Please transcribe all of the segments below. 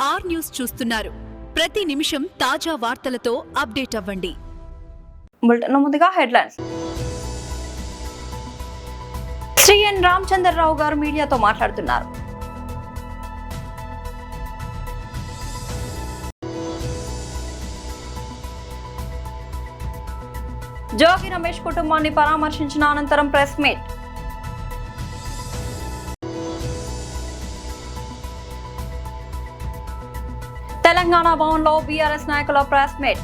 Are news చూస్తున్నారు. ప్రతి నిమిషం తాజా వార్తలతో అప్డేట్ అవ్వండి. ముందుగా హెడ్లైన్స్. శ్రీ ఎన్ రామచంద్రరావు గారు మీడియాతో మాట్లాడుతున్నారు. జోగి రమేష్ కుటుంబాన్ని పరామర్శించిన అనంతరం ప్రెస్ మీట్. తెలంగాణ భవన్లో బీఆర్ఎస్ నాయకుల ప్రెస్ మీట్.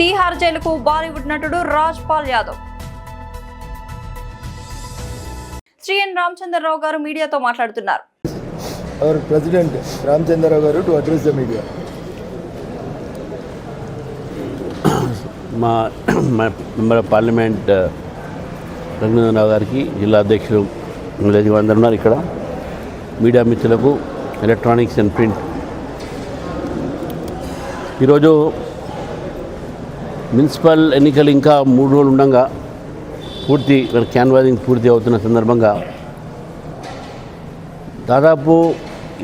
తీహార్ జైలుకు బాలీవుడ్ నటుడు రాజ్ పాల్ యాదవ్. శ్రీ ఎన్ రామచంద్రరావు గారు మీడియాతో మాట్లాడుతున్నారు. Our President Ramchandra Garu to address the media. మా మెంబర్ ఆఫ్ పార్లమెంట్ రఘునందనరావు గారికి, జిల్లా అధ్యక్షులు అందరూ ఉన్నారు ఇక్కడ, మీడియా మిత్రులకు, ఎలక్ట్రానిక్స్ అండ్ ప్రింట్. ఈరోజు మున్సిపల్ ఎన్నికలు ఇంకా 3 రోజులు ఉండగా పూర్తి క్యాన్వాసింగ్ పూర్తి అవుతున్న సందర్భంగా దాదాపు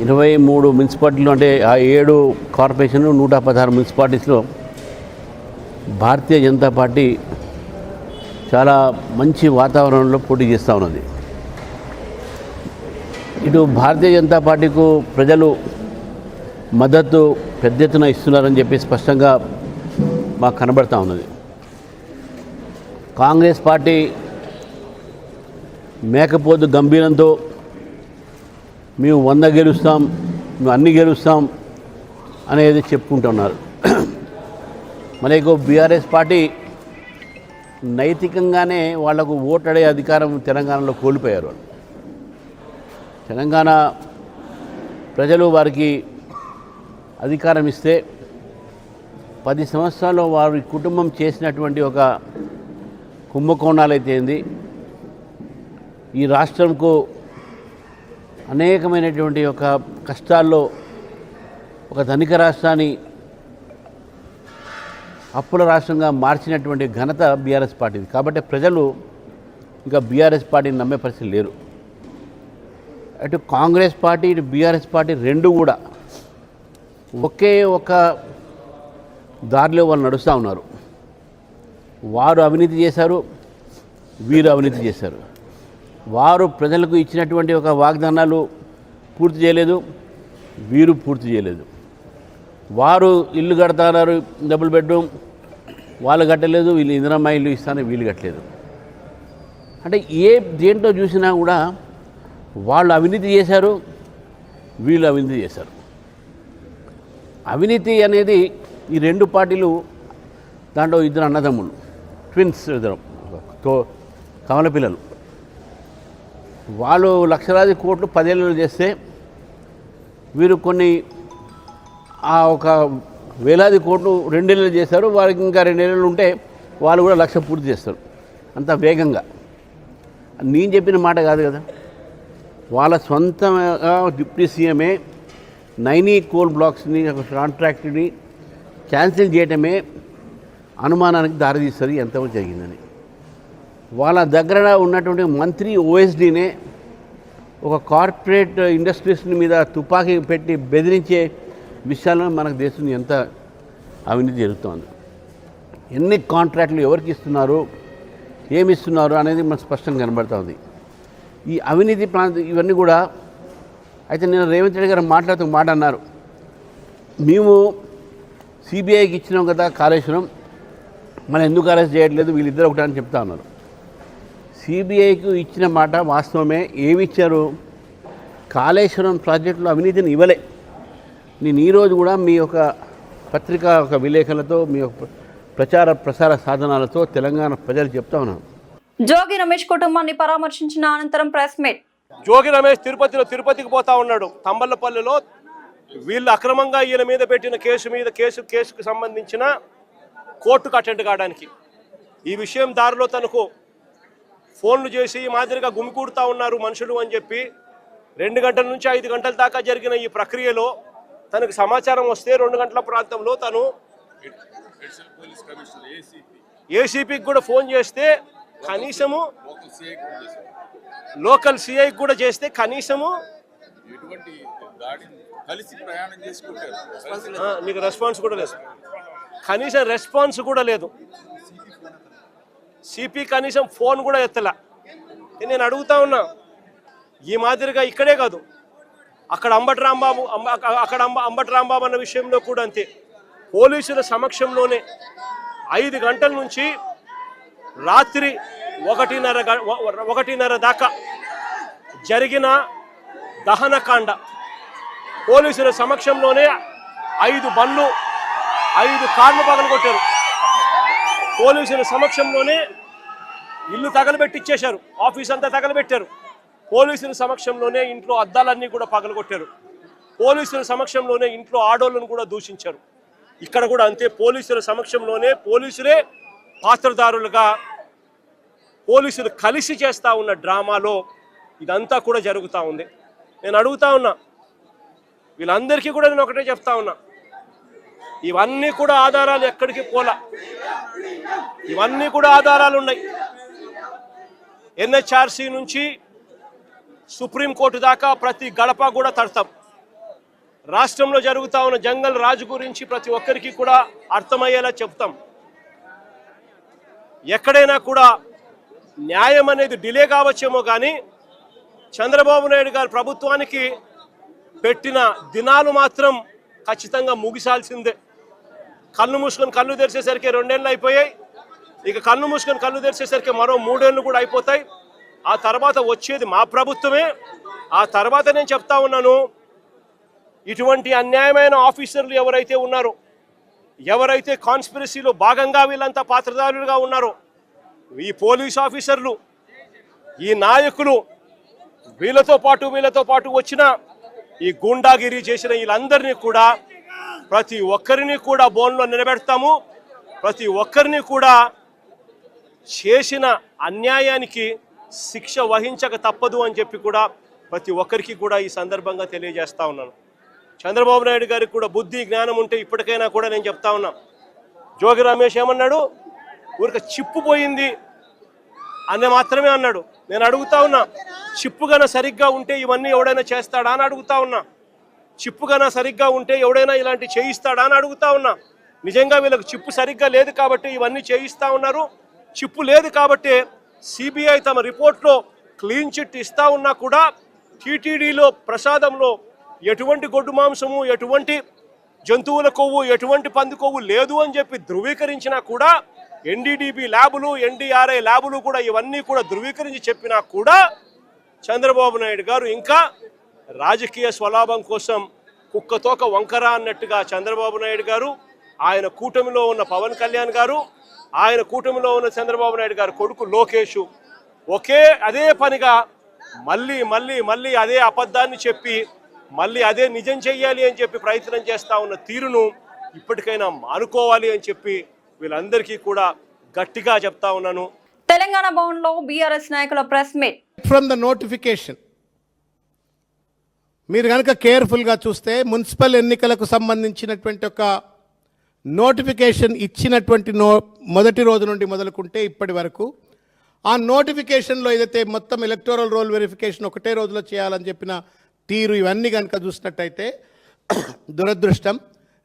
23 మున్సిపాలిటీలు, అంటే ఆ 7 కార్పొరేషన్లు, 116 మున్సిపాలిటీస్లో భారతీయ జనతా పార్టీ చాలా మంచి వాతావరణంలో పోటీ చేస్తూ ఉన్నది. ఇటు భారతీయ జనతా పార్టీకు ప్రజలు మద్దతు పెద్ద ఎత్తున ఇస్తున్నారని చెప్పి స్పష్టంగా మాకు కనబడతా ఉన్నది. కాంగ్రెస్ పార్టీ మేకపోతు గంభీరంతో మేము 100 గెలుస్తాం, మేము అన్ని గెలుస్తాం అనేది చెప్పుకుంటున్నారు. మనకు బీఆర్ఎస్ పార్టీ నైతికంగానే వాళ్లకు ఓటడే అధికారం తెలంగాణలో కోల్పోయారు. తెలంగాణ ప్రజలు వారికి అధికారం ఇస్తే 10 సంవత్సరాల్లో వారి కుటుంబం చేసినటువంటి ఒక కుంభకోణాలైతే ఏంది, ఈ రాష్ట్రంకు అనేకమైనటువంటి ఒక కష్టాల్లో ఒక ధనిక రాష్ట్రాన్ని అప్పుల రాష్ట్రంగా మార్చినటువంటి ఘనత బీఆర్ఎస్ పార్టీది. కాబట్టి ప్రజలు ఇంకా బీఆర్ఎస్ పార్టీని నమ్మే పరిస్థితి లేరు. అటు కాంగ్రెస్ పార్టీ, ఇటు బీఆర్ఎస్ పార్టీ రెండు కూడా ఒకే ఒక దారిలో వాళ్ళు నడుస్తూ ఉన్నారు. వారు అవినీతి చేశారు, వీరు అవినీతి చేశారు. వారు ప్రజలకు ఇచ్చినటువంటి ఒక వాగ్దానాలు పూర్తి చేయలేదు, వీరు పూర్తి చేయలేదు. వారు ఇల్లు కడతారు, డబుల్ బెడ్రూమ్, వాళ్ళు కట్టలేదు, వీళ్ళు ఇందిరమ్మ ఇల్లు ఇస్తాను, వీళ్ళు కట్టలేదు. అంటే దేంట్లో చూసినా కూడా వాళ్ళు అవినీతి చేశారు, వీళ్ళు అవినీతి చేశారు. అవినీతి అనేది ఈ 2 పార్టీలు, దాంట్లో 2 అన్నదమ్ములు, ట్విన్స్, 2 కమల పిల్లలు. వాళ్ళు లక్షలాది కోట్లు 10 ఏళ్ళు చేస్తే వీరు కొన్ని ఒక వేలాది కోట్లు 2 ఏళ్ళు చేశారు. వారికి ఇంకా 2 ఏళ్ళు ఉంటే వాళ్ళు కూడా 1,00,000 పూర్తి చేస్తారు అంత వేగంగా. నేను చెప్పిన మాట కాదు కదా, వాళ్ళ సొంతంగా డిప్యూటీ సీఎంఏ నైనీ కోల్ బ్లాక్స్ని కాంట్రాక్ట్ని క్యాన్సిల్ చేయటమే అనుమానానికి దారితీస్తుంది ఎంతవరకు జరిగిందని. వాళ్ళ దగ్గర ఉన్నటువంటి మంత్రి ఓఎస్డీనే ఒక కార్పొరేట్ ఇండస్ట్రీస్ని మీద తుపాకీ పెట్టి బెదిరించే విషయాల్లో మనకు దేశం ఎంత అవినీతి జరుగుతోంది, ఎన్ని కాంట్రాక్టులు ఎవరికి ఇస్తున్నారు, ఏమి ఇస్తున్నారు అనేది మనకు స్పష్టంగా కనబడుతుంది. ఈ అవినీతి ఇవన్నీ కూడా. అయితే నేను రేవంత్ రెడ్డి గారు మాట్లాడుతూ మాట అన్నారు, మేము సిబిఐకి ఇచ్చినాం కదా కాళేశ్వరం, మనం ఎందుకు అరెస్ట్ చేయట్లేదు, వీళ్ళిద్దరు ఒకటి అని చెప్తా ఉన్నారు. సిబిఐకి ఇచ్చిన మాట వాస్తవమే. ఏమి ఇచ్చారు? కాళేశ్వరం ప్రాజెక్టులో అవినీతిని ఇవ్వలే. నేను ఈరోజు కూడా మీ యొక్క పత్రికా ఒక విలేకరులతో, మీ యొక్క ప్రసార సాధనాలతో తెలంగాణ ప్రజలు చెప్తా ఉన్నాను. జోగి రమేష్ కుటుంబాన్ని పరామర్శించిన అనంతరం ప్రెస్ మీట్. జోగి రమేష్ తిరుపతికి పోతా ఉన్నాడు. తంబళ్ళపల్లిలో వీళ్ళు అక్రమంగా ఈయన మీద పెట్టిన కేసుకు సంబంధించిన కోర్టుకు అటెండ్ కావడానికి ఈ విషయం దారిలో తనకు ఫోన్లు చేసి ఈ మాదిరిగా గుమికూడుతూ ఉన్నారు మనుషులు అని చెప్పి 2 గంటల నుంచి 5 గంటల దాకా జరిగిన ఈ ప్రక్రియలో తనకు సమాచారం వస్తే 2 గంటల ప్రాంతంలో తను ఏసీపీకి కూడా ఫోన్ చేస్తే కనీసము లోకల్ సిఐ కూడా చేస్తే కనీసము నీకు రెస్పాన్స్ కూడా లేదు, కనీసం రెస్పాన్స్ కూడా లేదు. సిపి కనీసం ఫోన్ కూడా ఎత్తలా. నేను అడుగుతా ఉన్నా, ఈ మాదిరిగా ఇక్కడే కాదు, అక్కడ అంబటి రాంబాబు అన్న విషయంలో కూడా అంతే. పోలీసుల సమక్షంలోనే 5 గంటల నుంచి రాత్రి 1:30 దాకా జరిగిన దహనకాండ, పోలీసుల సమక్షంలోనే 5 బండ్లు 5 కార్లు పగలగొట్టారు. పోలీసుల సమక్షంలోనే ఇల్లు తగలబెట్టిచ్చేశారు, ఆఫీస్ అంతా తగలబెట్టారు. పోలీసుల సమక్షంలోనే ఇంట్లో అద్దాలన్నీ కూడా పగలగొట్టారు. పోలీసుల సమక్షంలోనే ఇంట్లో ఆడోళ్ళను కూడా దూషించారు. ఇక్కడ కూడా అంతే, పోలీసుల సమక్షంలోనే పోలీసులే పాత్రదారులుగా పోలీసులు కలిసి చేస్తూ ఉన్న డ్రామాలో ఇదంతా కూడా జరుగుతూ ఉంది. నేను అడుగుతా ఉన్నా, వీళ్ళందరికీ కూడా నేను ఒకటే చెప్తా ఉన్నా, ఇవన్నీ కూడా ఆధారాలు ఎక్కడికి పోలా, ఇవన్నీ కూడా ఆధారాలు ఉన్నాయి. ఎన్హెచ్ఆర్సీ నుంచి సుప్రీంకోర్టు దాకా ప్రతి గడప కూడా తడతాం. రాష్ట్రంలో జరుగుతూ ఉన్న జంగల్ రాజు గురించి ప్రతి ఒక్కరికి కూడా అర్థమయ్యేలా చెప్తాం. ఎక్కడైనా కూడా న్యాయం అనేది డిలే కావచ్చేమో కానీ చంద్రబాబు నాయుడు గారి ప్రభుత్వానికి పెట్టిన దినాలు మాత్రం ఖచ్చితంగా ముగిసాల్సిందే. కళ్ళు మూసుకొని కళ్ళు తెరిచేసరికి 2 ఏళ్ళు అయిపోయాయి. ఇక కళ్ళు మూసుకొని కళ్ళు తెరిచేసరికి మరో 3 ఏళ్ళు కూడా అయిపోతాయి. ఆ తర్వాత వచ్చేది మా ప్రభుత్వమే. ఆ తర్వాత నేను చెప్తా ఉన్నాను, ఇటువంటి అన్యాయమైన ఆఫీసర్లు ఎవరైతే ఉన్నారో, ఎవరైతే కాన్స్పిరసీలో భాగంగా వీళ్ళంతా పాత్రదారులుగా ఉన్నారో, ఈ పోలీస్ ఆఫీసర్లు, ఈ నాయకులు, వీళ్ళతో పాటు వచ్చిన ఈ గూండాగిరి చేసిన వీళ్ళందరినీ కూడా ప్రతి ఒక్కరిని కూడా బోన్లో నిలబెడతాము. ప్రతి ఒక్కరిని కూడా చేసిన అన్యాయానికి శిక్ష వహించక తప్పదు అని చెప్పి కూడా ప్రతి ఒక్కరికి కూడా ఈ సందర్భంగా తెలియజేస్తా ఉన్నాను. చంద్రబాబు నాయుడు గారికి కూడా బుద్ధి జ్ఞానం ఉంటే ఇప్పటికైనా కూడా నేను చెప్తా ఉన్నా, జోగి రమేష్ ఏమన్నాడు, ఊరికి చిప్పు పోయింది అని మాత్రమే అన్నాడు. నేను అడుగుతా ఉన్నా, చిప్పు గన సరిగ్గా ఉంటే ఇవన్నీ ఎవడైనా చేస్తాడా అని అడుగుతా ఉన్నా. చిప్పు గన సరిగ్గా ఉంటే ఎవడైనా ఇలాంటి చేయిస్తాడా అని అడుగుతా ఉన్నా. నిజంగా వీళ్ళకి చిప్పు సరిగ్గా లేదు కాబట్టి ఇవన్నీ చేయిస్తా ఉన్నారు. చిప్పు లేదు కాబట్టి సిబిఐ తమ రిపోర్ట్లో క్లీన్ చిట్ ఇస్తా ఉన్నా కూడా టీటీడీలో ప్రసాదంలో ఎటువంటి గొడ్డు మాంసము, ఎటువంటి జంతువుల కొవ్వు, ఎటువంటి పంది కొవ్వు లేదు అని చెప్పి ధృవీకరించినా కూడా, ఎన్డీడీబీ ల్యాబులు, ఎన్డీఆర్ఐ ల్యాబులు కూడా ఇవన్నీ కూడా ధృవీకరించి చెప్పినా కూడా చంద్రబాబు నాయుడు గారు ఇంకా రాజకీయ స్వలాభం కోసం కుక్కతోక వంకర అన్నట్టుగా చంద్రబాబు నాయుడు గారు, ఆయన కూటమిలో ఉన్న పవన్ కళ్యాణ్ గారు, ఆయన కూటమిలో ఉన్న చంద్రబాబు నాయుడు గారు కొడుకు లోకేష్ అదే పనిగా మళ్ళీ అదే అబద్ధాన్ని చెప్పి మళ్ళీ అదే నిజం చెయ్యాలి అని చెప్పి ప్రయత్నం చేస్తా ఉన్న తీరును ఇప్పటికైనా మానుకోవాలి అని చెప్పి వీళ్ళందరికీ కూడా గట్టిగా చెప్తా ఉన్నాను. తెలంగాణ భవన్లో బీఆర్ఎస్ నాయకుల press meet. From the notification మీరు కనుక కేర్ఫుల్గా చూస్తే మున్సిపల్ ఎన్నికలకు సంబంధించినటువంటి ఒక నోటిఫికేషన్ ఇచ్చినటువంటి మొదటి రోజు నుండి మొదలుకుంటే ఇప్పటి వరకు ఆ నోటిఫికేషన్లో ఏదైతే మొత్తం ఎలక్టోరల్ రోల్ వెరిఫికేషన్ ఒకటే రోజులో చేయాలని చెప్పిన తీరు ఇవన్నీ కనుక చూసినట్టయితే దురదృష్టం,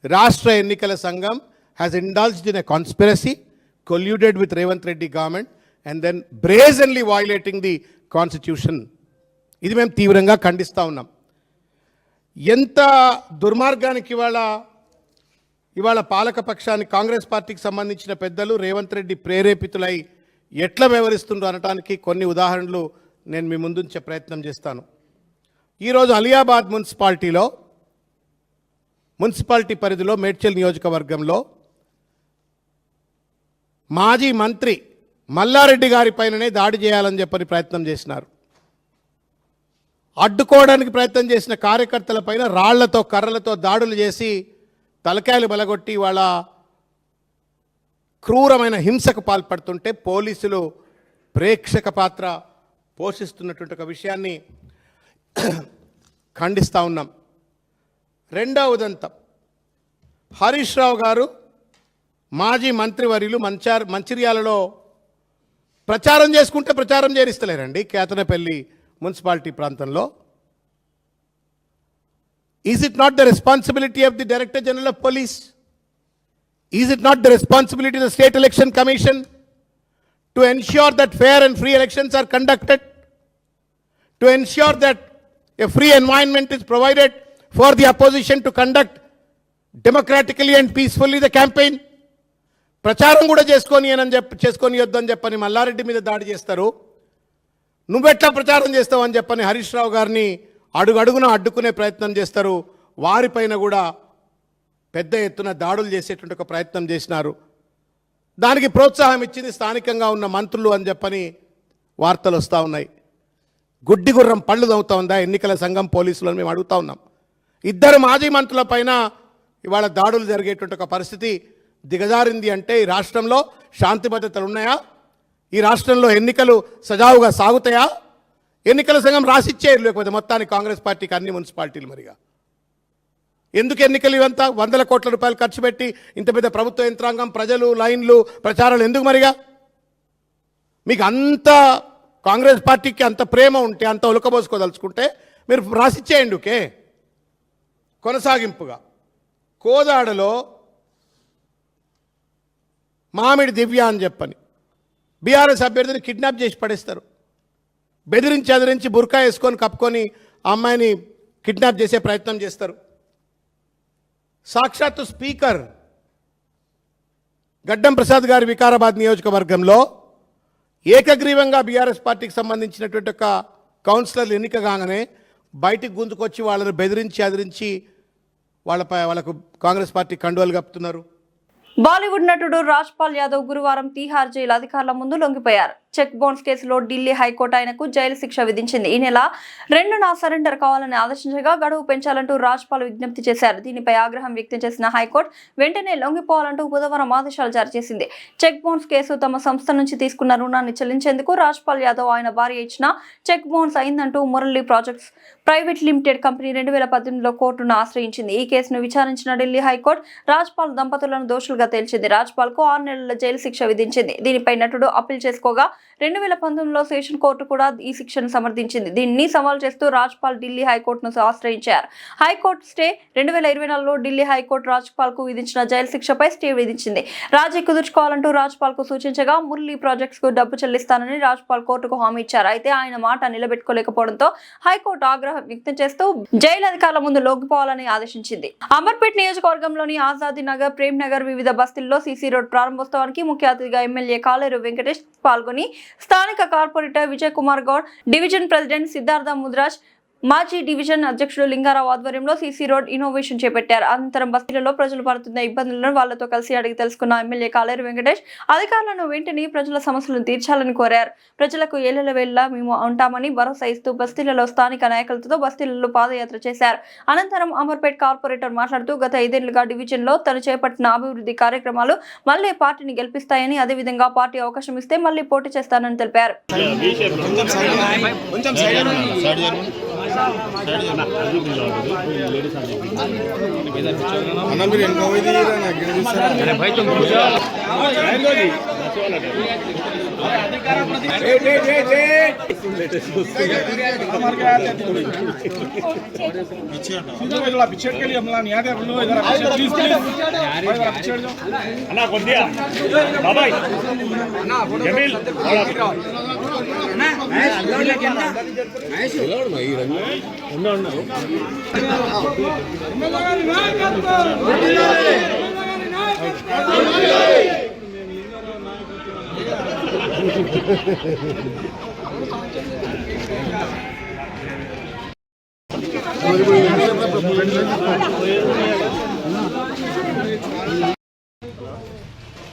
రాష్ట్ర ఎన్నికల సంఘం has indulged in a conspiracy colluded with Revanth Reddy government and then brazenly violating the constitution. ఇది మేము తీవ్రంగా ఖండిస్తూ ఉన్నాం. ఎంత దుర్మార్గానికి ఇవాళ పాలకపక్షానికి కాంగ్రెస్ పార్టీకి సంబంధించిన పెద్దలు రేవంత్ రెడ్డి ప్రేరేపితులై ఎట్లా వ్యవహరిస్తుండ్రో అనడానికి కొన్ని ఉదాహరణలు నేను మీ ముందుంచే ప్రయత్నం చేస్తాను. ఈరోజు అలియాబాద్ మున్సిపాలిటీ పరిధిలో మేడ్చల్ నియోజకవర్గంలో మాజీ మంత్రి మల్లారెడ్డి గారి పైననే దాడి చేయాలని చెప్పని ప్రయత్నం చేసినారు. అడ్డుకోవడానికి ప్రయత్నం చేసిన కార్యకర్తల పైన రాళ్లతో కర్రలతో దాడులు చేసి తలకాయలు బలగొట్టి వాళ్ళ క్రూరమైన హింసకు పాల్పడుతుంటే పోలీసులు ప్రేక్షక పాత్ర పోషిస్తున్నటువంటి ఒక విషయాన్ని ఖండిస్తూ ఉన్నాం. రెండవ ఉదంతం, హరీష్ రావు గారు మాజీ మంత్రివర్యులు మంచిర్యాలలో ప్రచారం చేసుకుంటే ప్రచారం చేరిస్తలేరండి కేతనపల్లి మున్సిపాలిటీ ప్రాంతంలో. Is it not the responsibility of the director general of police? Is it not the responsibility of the state election commission to ensure that fair and free elections are conducted, to ensure that a free environment is provided for the opposition to conduct democratically and peacefully the campaign? ప్రచారం కూడా చేసుకొని వద్దని చెప్పని మల్లారెడ్డి మీద దాడి చేస్తారు. నువ్వెట్లా ప్రచారం చేస్తావని చెప్పని హరీష్ రావు గారిని అడుగడుగున అడ్డుకునే ప్రయత్నం చేస్తారు. వారిపైన కూడా పెద్ద ఎత్తున దాడులు చేసేటువంటి ఒక ప్రయత్నం చేసినారు. దానికి ప్రోత్సాహం ఇచ్చింది స్థానికంగా ఉన్న మంత్రులు అని చెప్పని వార్తలు వస్తూ ఉన్నాయి. గుడ్డి గుర్రం పళ్ళు తవ్వుతూ ఉందా ఎన్నికల సంఘం పోలీసులను మేము అడుగుతా ఉన్నాం. ఇద్దరు మాజీ మంత్రుల పైన ఇవాళ దాడులు జరిగేటువంటి ఒక పరిస్థితి దిగజారింది అంటే ఈ రాష్ట్రంలో శాంతి భద్రతలు ఉన్నాయా? ఈ రాష్ట్రంలో ఎన్నికలు సజావుగా సాగుతాయా? ఎన్నికల సంఘం రాసిచ్చేయరు, లేకపోతే మొత్తానికి కాంగ్రెస్ పార్టీకి అన్ని మున్సిపాలిటీలు మరిగా ఎందుకు ఎన్నికలు ఇవంతా 100 కోట్ల రూపాయలు ఖర్చు పెట్టి ఇంత పెద్ద ప్రభుత్వ యంత్రాంగం, ప్రజలు, లైన్లు, ప్రచారాలు ఎందుకు మరిగా? మీకు అంత కాంగ్రెస్ పార్టీకి అంత ప్రేమ ఉంటే, అంత ఉలకబోసుకోదలుచుకుంటే మీరు రాసిచ్చేయండి. ఓకే. కొనసాగింపుగా కోదాడలో మామిడి దివ్య అని చెప్పని బీఆర్ఎస్ అభ్యర్థిని కిడ్నాప్ చేసి పడేస్తారు. బెదిరించి బుర్కా వేసుకొని కప్పుకొని ఆ అమ్మాయిని కిడ్నాప్ చేసే ప్రయత్నం చేస్తారు. సాక్షాత్తు స్పీకర్ గడ్డం ప్రసాద్ గారి వికారాబాద్ నియోజకవర్గంలో ఏకగ్రీవంగా బీఆర్ఎస్ పార్టీకి సంబంధించినటువంటి ఒక కౌన్సిలర్లు ఎన్నిక కాగానే బయటికి గుంజుకొచ్చి వాళ్ళని బెదిరించి వాళ్ళకు కాంగ్రెస్ పార్టీ కండువాలు కప్పుతున్నారు. బాలీవుడ్ నటుడు రాజ్పాల్ యాదవ్ గురువారం తీహార్ జైలు అధికారుల ముందు లొంగిపోయారు. చెక్ బౌన్స్ కేసులో ఢిల్లీ హైకోర్టు ఆయనకు జైలు శిక్ష విధించింది. ఈ నెల 2న సరెండర్ కావాలని ఆదేశించగా గడువు పెంచాలంటూ రాజ్పాల్ విజ్ఞప్తి చేశారు. దీనిపై ఆగ్రహం వ్యక్తం చేసిన హైకోర్టు వెంటనే లొంగిపోవాలంటూ బుధవారం ఆదేశాలు జారీ చేసింది. చెక్ బౌన్స్ కేసు తమ సంస్థ నుంచి తీసుకున్న రుణాన్ని చెల్లించేందుకు రాజ్పాల్ యాదవ్ ఆయన భార్య ఇచ్చిన చెక్ బౌన్స్ అయిందంటూ Murali projects private limited company 2018లో కోర్టును ఆశ్రయించింది. ఈ కేసును విచారించిన ఢిల్లీ హైకోర్టు రాజ్పాల్ దంపతులను దోషులుగా తేల్చింది. రాజ్పాల్ కు 6 నెలల జైలు శిక్ష విధించింది. దీనిపై నటుడు అప్పీల్ చేసుకోగా 2019లో సెషన్ కోర్టు కూడా ఈ శిక్షను సమర్థించింది. దీన్ని సవాల్ చేస్తూ రాజ్పాల్ ఢిల్లీ హైకోర్టును ఆశ్రయించారు. హైకోర్టు స్టే 2024లో ఢిల్లీ హైకోర్టు రాజ్పాల్ కు విధించిన జైలు శిక్షపై స్టే విధించింది. రాజీ కుదుర్చుకోవాలంటూ రాజ్పాల్ కు సూచించగా మురళీ ప్రాజెక్ట్స్ కు డబ్బు చెల్లిస్తానని రాజ్పాల్ కోర్టుకు హామీ ఇచ్చారు. అయితే ఆయన మాట నిలబెట్టుకోలేకపోవడంతో హైకోర్టు ఆగ్రహం వ్యక్తం చేస్తూ జైలు అధికారుల ముందు లొంగిపోవాలని ఆదేశించింది. అమర్పేట్ నియోజకవర్గంలోని ఆజాదీ నగర్, ప్రేమ్ నగర్ వివిధ బస్తీల్లో సీసీ రోడ్ ప్రారంభోత్సవానికి ముఖ్య అతిథిగా ఎమ్మెల్యే కాలేరు వెంకటేష్ పాల్గొని స్థానిక corporator Vijay Kumar Goud, division president Siddhartha Mudraj, మాజీ డివిజన్ అధ్యక్షుడు లింగారావు ఆధ్వర్యంలో సీసీ రోడ్ ఇన్నోవేషన్ చేపట్టారు. అనంతరం బస్తీలలో ప్రజలు పడుతున్న ఇబ్బందులను వాళ్లతో కలిసి అడిగి తెలుసుకున్న ఎమ్మెల్యే కాలేరు వెంకటేష్ అధికారులను వెంటనే ప్రజల సమస్యలను తీర్చాలని కోరారు. ప్రజలకు ఏళ్ల వేళ మేము ఉంటామని భరోసా ఇస్తూ బస్తీలలో స్థానిక నాయకులతో బస్తీలలో పాదయాత్ర చేశారు. అనంతరం అమర్పేట్ కార్పొరేటర్ మాట్లాడుతూ గత 5 ఏళ్లుగా డివిజన్ లో తను చేపట్టిన అభివృద్ధి కార్యక్రమాలు మళ్లీ పార్టీని గెలిపిస్తాయని, అదేవిధంగా పార్టీ అవకాశం ఇస్తే మళ్లీ పోటీ చేస్తానని తెలిపారు.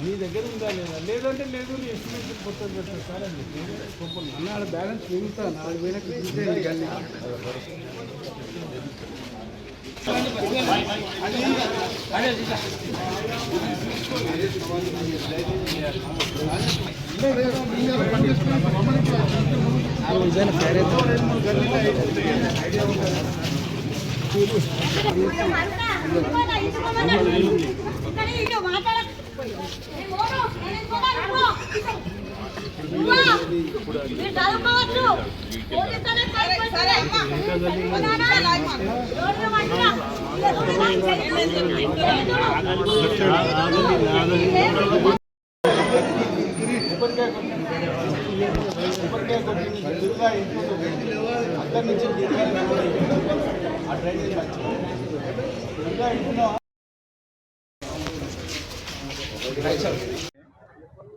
మీ దగ్గర ఉందా లేదా? లేదంటే లేదు, ఎస్టిమేషన్ కొత్త పెట్టారు సార్ అండి. అన్నాడు బ్యాలెన్స్ మిగులుతా 4 వేలకు తీసేయండి కానీ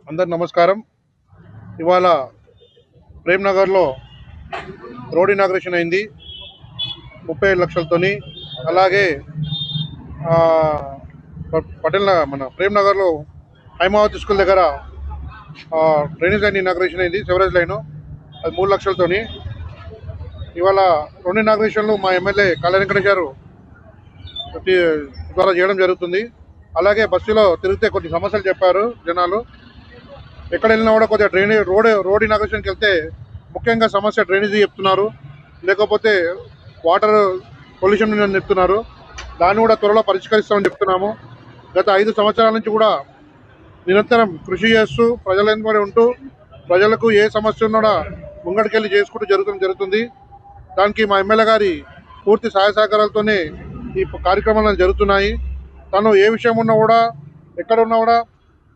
అందరు నమస్కారం. ఇవాళ ప్రేమ్నగర్లో రోడ్ ఇనాగ్రేషన్ అయింది 35 లక్షలతోని. అలాగే పటేల్ మన ప్రేమ్నగర్లో హైమావతి స్కూల్ దగ్గర డ్రైనేజ్ లైన్ ఇనాగ్రేషన్ అయింది, సెవరేజ్ లైను, అది 3 లక్షలతోని. ఇవాళ 2 ఇనాగ్రేషన్లు మా ఎమ్మెల్యే కళ్యాణ్ వెంకటేష్ గారు ద్వారా చేయడం జరుగుతుంది. అలాగే బస్సులో తిరిగితే కొన్ని సమస్యలు చెప్పారు జనాలు. ఎక్కడ వెళ్ళినా కూడా కొద్దిగా రోడ్ ఇనాగ్రేషన్కి వెళ్తే ముఖ్యంగా సమస్య డ్రైనేజీ చెప్తున్నారు, లేకపోతే వాటర్ పొల్యూషన్ అని చెప్తున్నారు. దాన్ని కూడా త్వరలో పరిష్కరిస్తామని చెప్తున్నాము. గత 5 సంవత్సరాల నుంచి కూడా నిరంతరం కృషి చేస్తూ ప్రజల వెంబడి ఉంటూ ప్రజలకు ఏ సమస్య ఉన్నా ముంగడికెళ్ళి చేసుకుంటూ జరుగుతుంది. దానికి మా ఎమ్మెల్యే గారి పూర్తి సహాయ సహకారాలతోనే ఈ కార్యక్రమాలు జరుగుతున్నాయి. తను ఏ విషయం ఉన్నా కూడా, ఎక్కడ ఉన్నా కూడా,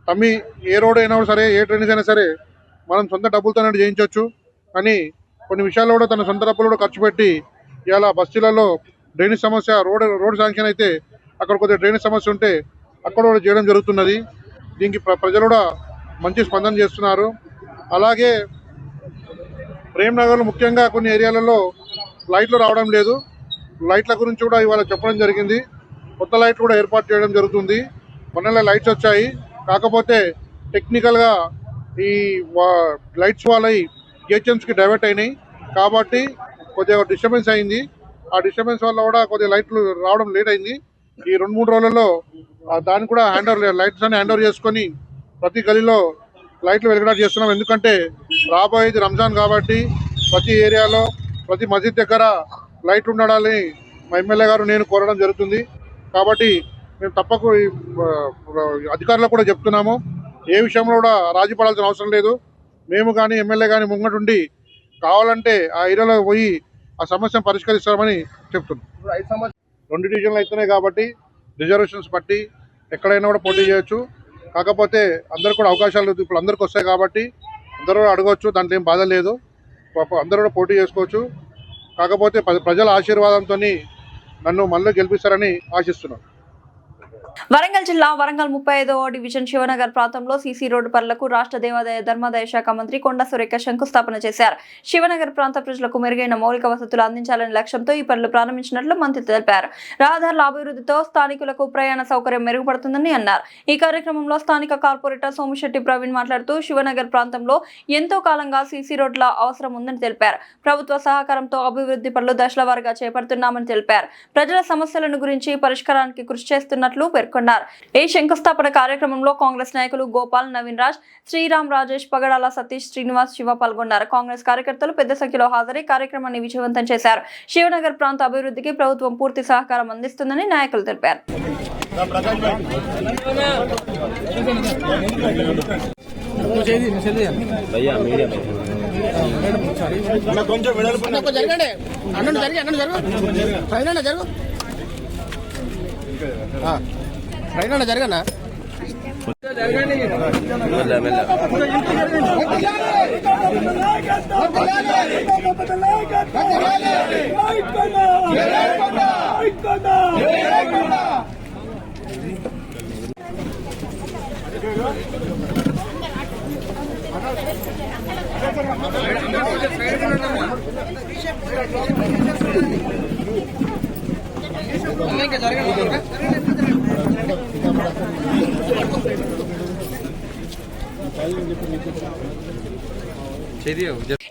తమ్మి ఏ రోడ్ అయినా సరే, ఏ డ్రైనేజ్ అయినా సరే మనం సొంత డబ్బులతోనే చేయించవచ్చు. కానీ కొన్ని విషయాల్లో కూడా తన సొంత డబ్బులు కూడా ఖర్చు పెట్టి ఇవాళ బస్తీలలో డ్రైనేజ్ సమస్య, రోడ్ శాంక్షన్ అయితే అక్కడ కొద్దిగా డ్రైనేజ్ సమస్య ఉంటే అక్కడ కూడా చేయడం జరుగుతున్నది. దీనికి ప్రజలు కూడా మంచి స్పందన చేస్తున్నారు. అలాగే ప్రేమ్నగర్లో ముఖ్యంగా కొన్ని ఏరియాలలో లైట్లు రావడం లేదు. లైట్ల గురించి కూడా ఇవాళ చెప్పడం జరిగింది. కొత్త లైట్లు కూడా ఏర్పాటు చేయడం జరుగుతుంది. మొన్ననే లైట్స్ వచ్చాయి, కాకపోతే టెక్నికల్గా ఈ లైట్స్ వాళ్ళవి జిహెచ్ఎంసీకి డైవర్ట్ అయినాయి కాబట్టి కొద్దిగా డిస్టర్బెన్స్ అయింది. ఆ డిస్టర్బెన్స్ వల్ల కూడా కొద్దిగా లైట్లు రావడం లేట్ అయింది. ఈ 2-3 రోజులలో దాన్ని కూడా లైట్స్ అన్ని హ్యాండ్ ఓవర్ చేసుకొని ప్రతి గలీలో లైట్లు వెలిగేటట్టు చేస్తున్నాం. ఎందుకంటే రాబోయేది రంజాన్ కాబట్టి ప్రతి ఏరియాలో, ప్రతి మసీద్ దగ్గర లైట్లు ఉండాలని మా ఎమ్మెల్యే గారు నేను కోరడం జరుగుతుంది. కాబట్టి మేము తప్పకు అధికారులకు కూడా చెప్తున్నాము, ఏ విషయంలో కూడా రాజీ పడాల్సిన అవసరం లేదు. మేము కానీ ఎమ్మెల్యే కానీ ముంగటుండి కావాలంటే ఆ ఏరియాలో పోయి ఆ సమస్యను పరిష్కరిస్తామని చెప్తున్నాం. 2 డివిజన్లు అవుతున్నాయి కాబట్టి రిజర్వేషన్స్ బట్టి ఎక్కడైనా కూడా పోటీ చేయొచ్చు. కాకపోతే అందరు కూడా అవకాశాలు ఇప్పుడు అందరికి వస్తాయి కాబట్టి అందరూ కూడా అడగవచ్చు, దాంట్లో ఏం బాధ లేదు. అందరూ కూడా పోటీ చేసుకోవచ్చు. కాకపోతే ప్రజల ఆశీర్వాదంతో నన్ను మళ్ళీ గెలిపిస్తారని ఆశిస్తున్నాను. వరంగల్ జిల్లా వరంగల్ 35వ డివిజన్ శివనగర్ ప్రాంతంలో సీసీ రోడ్డు పనులకు రాష్ట్ర దేవాదాయ ధర్మాదాయ శాఖ మంత్రి కొండా సురేఖ శంకుస్థాపన చేశారు. శివనగర్ ప్రాంత ప్రజలకు మెరుగైన మౌలిక వసతులు అందించాలనే లక్ష్యంతో ఈ పనులు ప్రారంభించినట్లు మంత్రి తెలిపారు. రహదారుల అభివృద్ధితో స్థానికులకు ప్రయాణ సౌకర్యం మెరుగుపడుతుందని అన్నారు. ఈ కార్యక్రమంలో స్థానిక కార్పొరేటర్ సోమిశెట్టి ప్రవీణ్ మాట్లాడుతూ శివనగర్ ప్రాంతంలో ఎంతో కాలంగా సీసీ రోడ్ల అవసరం ఉందని తెలిపారు. ప్రభుత్వ సహకారంతో అభివృద్ధి పనులు దశల వారీగా చేపడుతున్నామని తెలిపారు. ప్రజల సమస్యలను గురించి పరిష్కారానికి కృషి చేస్తున్నట్లు పేర్కొన్నారు. ఈ శంకుస్థాపన కార్యక్రమంలో కాంగ్రెస్ నాయకులు గోపాల్, నవీన్ రాజ్, శ్రీరామ్, రాజేష్, పగడాల సతీష్, శ్రీనివాస్, శివ పాల్గొన్నారు. కాంగ్రెస్ కార్యకర్తలు పెద్ద సంఖ్యలో హాజరై కార్యక్రమాన్ని విజయవంతం చేశారు. శివనగర్ ప్రాంత అభివృద్ధికి ప్రభుత్వం పూర్తి సహకారం అందిస్తుందని నాయకులు తెలిపారు. జరగనా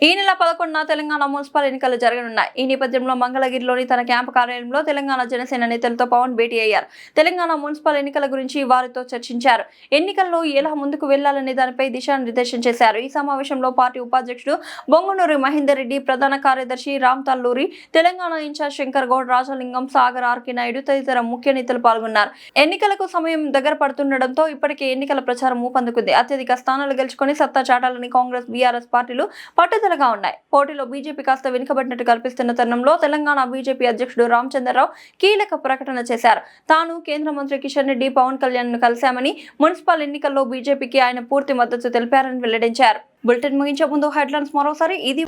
ఈ నెల 11న తెలంగాణ మున్సిపల్ ఎన్నికలు జరగనున్నాయి. ఈ నేపథ్యంలో మంగళగిరిలోని తన క్యాంపు కార్యాలయంలో తెలంగాణ జనసేన నేతలతో పవన్ భేటీ అయ్యారు. తెలంగాణ మున్సిపల్ ఎన్నికల గురించి వారితో చర్చించారు. ఎన్నికల్లో ఎలా ముందుకు వెళ్లాలనే దానిపై దిశానిర్దేశం చేశారు. ఈ సమావేశంలో పార్టీ ఉపాధ్యక్షుడు బొంగునూరి మహేందర్ రెడ్డి, ప్రధాన కార్యదర్శి రామ్ తల్లూరి, తెలంగాణ ఇన్ఛార్జ్ శంకర్ గౌడ్, రాజలింగం, సాగర్, ఆర్కే నాయుడు తదితర ముఖ్య నేతలు పాల్గొన్నారు. ఎన్నికలకు సమయం దగ్గర పడుతుండటంతో ఇప్పటికే ఎన్నికల ప్రచారం ఊపందుకుంది. అత్యధిక స్థానాలు గెలుచుకొని సత్తా చాటాలని కాంగ్రెస్, బీఆర్ఎస్ పార్టీలు పట్టుదలగా ఉన్నాయి. పోటీలో బీజేపీ కాస్త వెనుకబడినట్టు కల్పిస్తున్న తరుణంలో తెలంగాణ బీజేపీ అధ్యక్షుడు రామచంద్రరావు కీలక ప్రకటన చేశారు. తాను కేంద్ర మంత్రి కిషన్ రెడ్డి, పవన్ కళ్యాణ్ ను కలిశామని, మున్సిపల్ ఎన్నికల్లో బీజేపీకి ఆయన పూర్తి మద్దతు తెలిపారని వెల్లడించారు. బులెటిన్ ముగించే ముందు హెడ్లైన్స్ మరోసారి. ఇది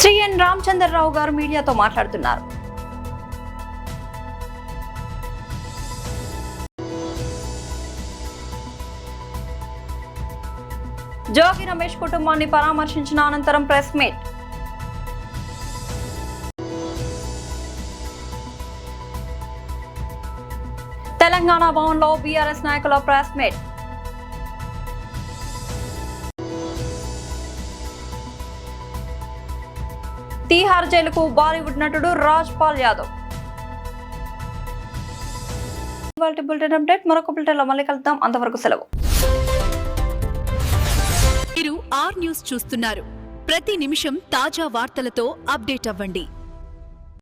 శ్రీ ఎన్ రామచంద్రరావు గారు మీడియాతో మాట్లాడుతున్నారు. జోగి రమేష్ కుటుంబాన్ని పరామర్శించిన అనంతరం ప్రెస్ మీట్. తెలంగాణ భవన్లో బీఆర్ఎస్ నాయకుల ప్రెస్ మీట్. తీహార్ జైలుకు బాలీవుడ్ నటుడు Rajpal Yadav. Bulletin update. మరొక బులెటిన్లో మళ్ళీ కలుద్దాం. అంతవరకు సెలవు. మీరు ఆర్ న్యూస్ చూస్తున్నారు. ప్రతి నిమిషం తాజా వార్తలతో అప్డేట్ అవ్వండి.